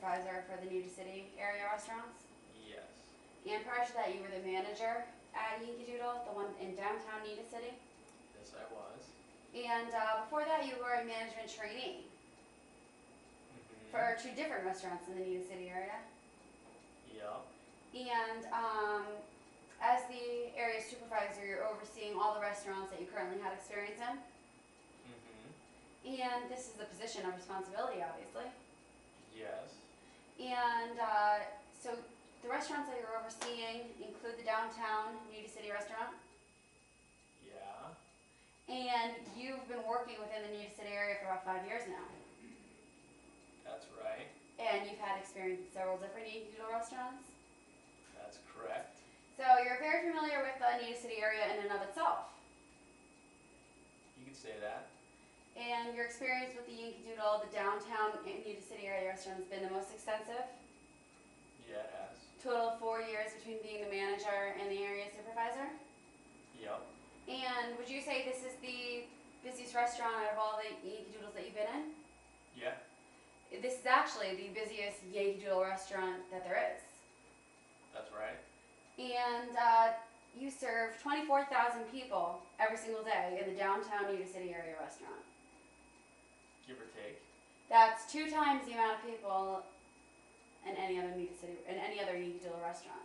supervisor for the New City area restaurants. Yes. And prior to that, you were the manager at Yankee Doodle, the one in downtown Nita City. Yes, I was. And before that, you were a management trainee for 2 different restaurants in the Nita City area. Yep. And as the area supervisor, you're overseeing all the restaurants that you currently had experience in. And this is the position of responsibility, obviously. Yes. And so the restaurants that you're overseeing include the downtown Nita City restaurant. Yeah. And you've been working within the Nita City area for about 5 years now. That's right. And you've had experience at several different Yankee Doodle restaurants. That's correct. So you're very familiar with the Nita City area in and of itself. You could say that. And your experience with the Yankee Doodle, the downtown Nita City area restaurant, has been the most extensive. Yeah, it has. Total of 4 years between being the manager and the area supervisor. Yep. And would you say this is the busiest restaurant out of all the Yankee Doodles that you've been in? Yeah. This is actually the busiest Yankee Doodle restaurant that there is. That's right. And you serve 24,000 people every single day in the downtown Nita City area restaurant. Give or take. That's 2 times the amount of people in any other Yankee Doodle restaurant.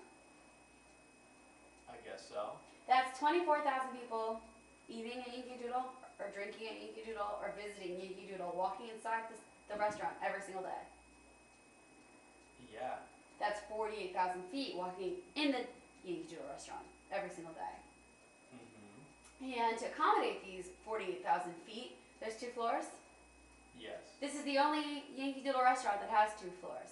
I guess so. That's 24,000 people eating at Yankee Doodle, or drinking at Yankee Doodle, or visiting Yankee Doodle, walking inside the restaurant every single day. Yeah. That's 48,000 feet walking in the Yankee Doodle restaurant every single day. And to accommodate these 48,000 feet, there's 2 floors. Yes. This is the only Yankee Doodle restaurant that has 2 floors.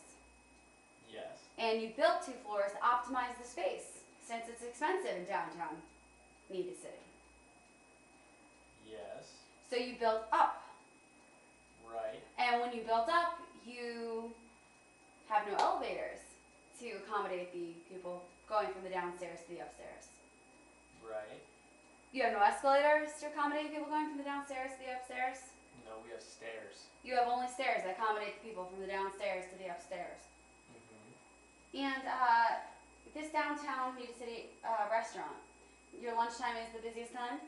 Yes. And you built 2 floors to optimize the space, since it's expensive in downtown Nita City. Yes. So you built up. Right. And when you built up, you have no elevators to accommodate the people going from the downstairs to the upstairs. Right. You have no escalators to accommodate people going from the downstairs to the upstairs. No, we have stairs. You have only stairs that accommodate the people from the downstairs to the upstairs. And this downtown Nita City restaurant, your lunchtime is the busiest time?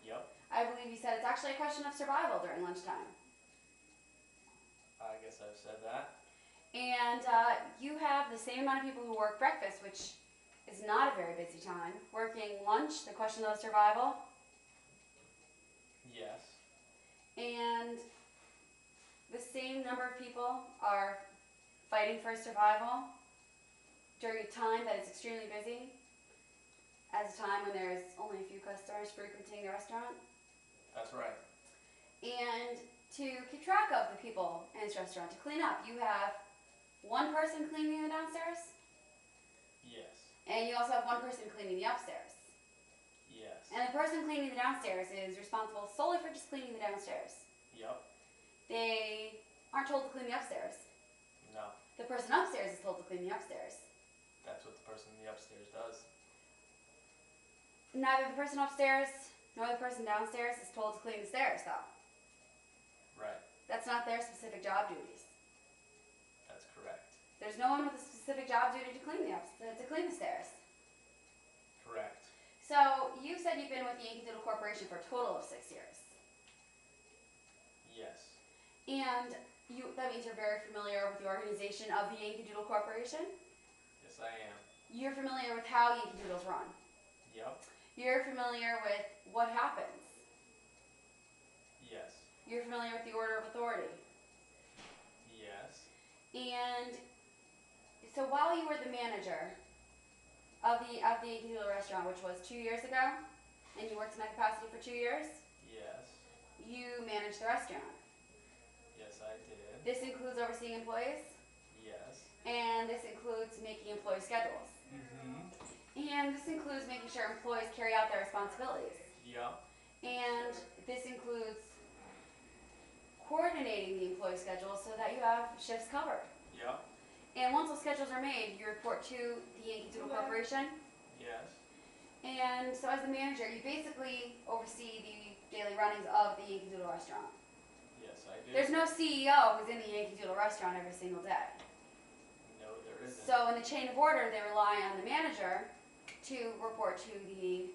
Yep. I believe you said it's actually a question of survival during lunchtime. I guess I've said that. And you have the same amount of people who work breakfast, which is not a very busy time. Working lunch, the question of survival. Yes. And the same number of people are fighting for survival during a time that is extremely busy, as a time when there's only a few customers frequenting the restaurant. That's right. And to keep track of the people in this restaurant, to clean up, you have 1 person cleaning the downstairs, Yes. and you also have 1 person cleaning the upstairs. Yes. And the person cleaning the downstairs is responsible solely for just cleaning the downstairs. Yep. They aren't told to clean the upstairs. No. The person upstairs is told to clean the upstairs. That's what the person in the upstairs does. Neither the person upstairs nor the person downstairs is told to clean the stairs, though. Right. That's not their specific job duties. That's correct. There's no one with a specific job duty to clean the stairs. Correct. So you said you've been with the Yankee Doodle Corporation for a total of 6 years. Yes. And that means you're very familiar with the organization of the Yankee Doodle Corporation. Yes, I am. You're familiar with how Yankee Doodles run. Yep. You're familiar with what happens. Yes. You're familiar with the order of authority. Yes. And so while you were the manager of the Yankee Doodle restaurant, which was 2 years ago, and you worked in that capacity for 2 years, Yes. you managed the restaurant. Yes, I did. This includes overseeing employees, Yes. and this includes making employee schedules. And this includes making sure employees carry out their responsibilities. Yep. And this includes coordinating the employee schedule so that you have shifts covered. Yep. And once those schedules are made, you report to the Yankee Doodle Corporation. Yes. And so as the manager, you basically oversee the daily runnings of the Yankee Doodle restaurant. Yes, I do. There's no CEO who's in the Yankee Doodle restaurant every single day. isn't. So in the chain of order, they rely on the manager to report to the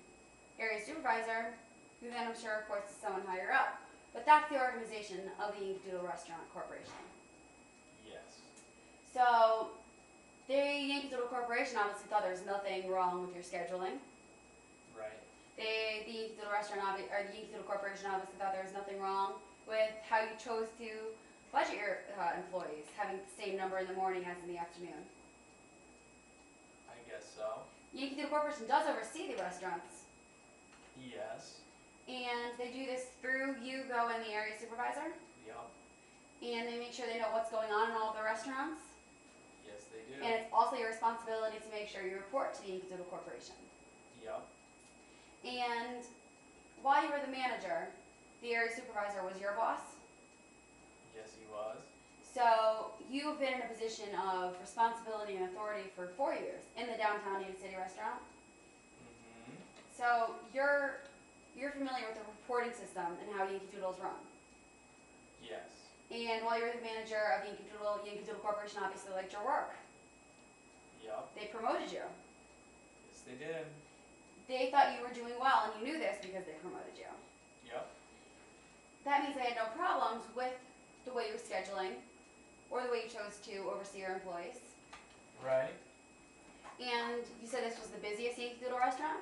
area supervisor, who then I'm sure reports to someone higher up. But that's the organization of the Yankee Doodle Restaurant Corporation. Yes. So the Yankee Doodle Corporation obviously thought there was nothing wrong with your scheduling. Right. The Yankee Doodle Restaurant or the Yankee Doodle Corporation obviously thought there was nothing wrong with how you chose to budget your employees, having the same number in the morning as in the afternoon. I guess so. Yankee Doodle Corporation does oversee the restaurants, Yes. and they do this through you, go, and the area supervisor, Yup. and they make sure they know what's going on in all of the restaurants. Yes, they do. And it's also your responsibility to make sure you report to the Yankee Doodle Corporation. Yup. And while you were the manager, the area supervisor was your boss. Yes, he was. So you've been in a position of responsibility and authority for 4 years in the downtown Union City restaurant. Mm-hmm. So you're familiar with the reporting system and how Yankee Doodle's run. Yes. And while you were the manager of Yankee Doodle Corporation obviously liked your work. Yup. They promoted you. Yes, they did. They thought you were doing well, and you knew this because they promoted you. Yup. That means they had no problems with the way you were scheduling or the way you chose to oversee your employees. Right. And you said this was the busiest Yankee Doodle restaurant?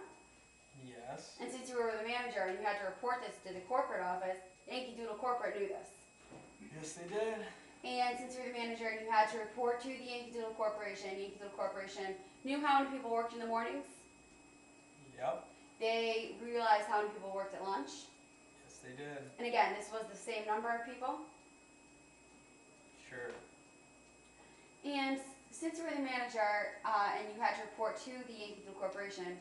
Yes. And since you were the manager and you had to report this to the corporate office, Yankee Doodle Corporate knew this. Yes, they did. And since you were the manager and you had to report to the Yankee Doodle Corporation knew how many people worked in the mornings. Yup. They realized how many people worked at lunch. Yes, they did. And again, this was the same number of people. Sure. And since you were the manager and you had to report to the Yankee Doodle Corporation,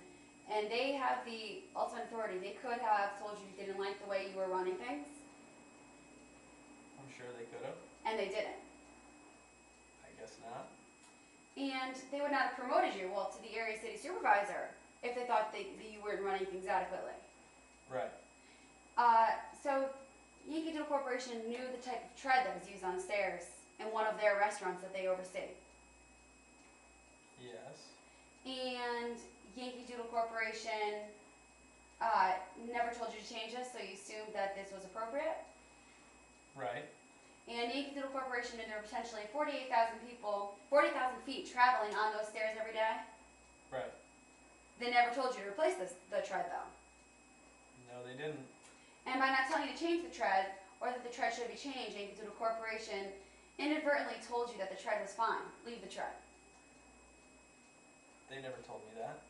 and they have the ultimate authority, they could have told you didn't like the way you were running things, I'm sure they could have. and they didn't. I guess not. And they would not have promoted you, well, to the area city supervisor if they thought that you weren't running things adequately. Right. So Yankee Doodle Corporation knew the type of tread that was used on stairs in one of their restaurants that they oversee. Yes. And Yankee Doodle Corporation never told you to change this, so you assumed that this was appropriate. Right. And Yankee Doodle Corporation knew there were potentially 48,000 people, 40,000 feet traveling on those stairs every day. Right. They never told you to replace the tread though. No, they didn't. And by not telling you to change the tread, or that the tread should be changed, Yankee Doodle Corporation inadvertently told you that the tread was fine. Leave the tread. They never told me that.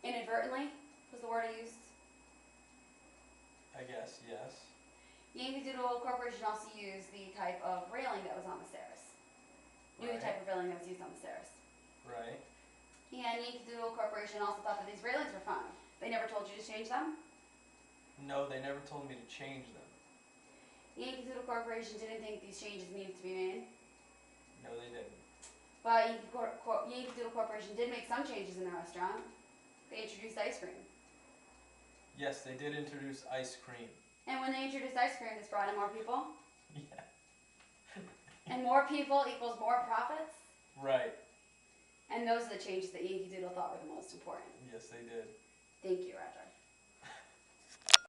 Inadvertently was the word I used. I guess, yes. Yankee Doodle Corporation also used the type of railing that was on the stairs. Knew the Right. type of railing that was used on the stairs. Right. And Yankee Doodle Corporation also thought that these railings were fine. They never told you to change them. No, they never told me to change them. Yankee Doodle Corporation didn't think these changes needed to be made. No, they didn't. But Yankee Doodle Corporation did make some changes in the restaurant. They introduced ice cream. Yes, they did introduce ice cream. And when they introduced ice cream, this brought in more people. Yeah. And more people equals more profits. Right. And those are the changes that Yankee Doodle thought were the most important. Yes, they did. Thank you, Roger.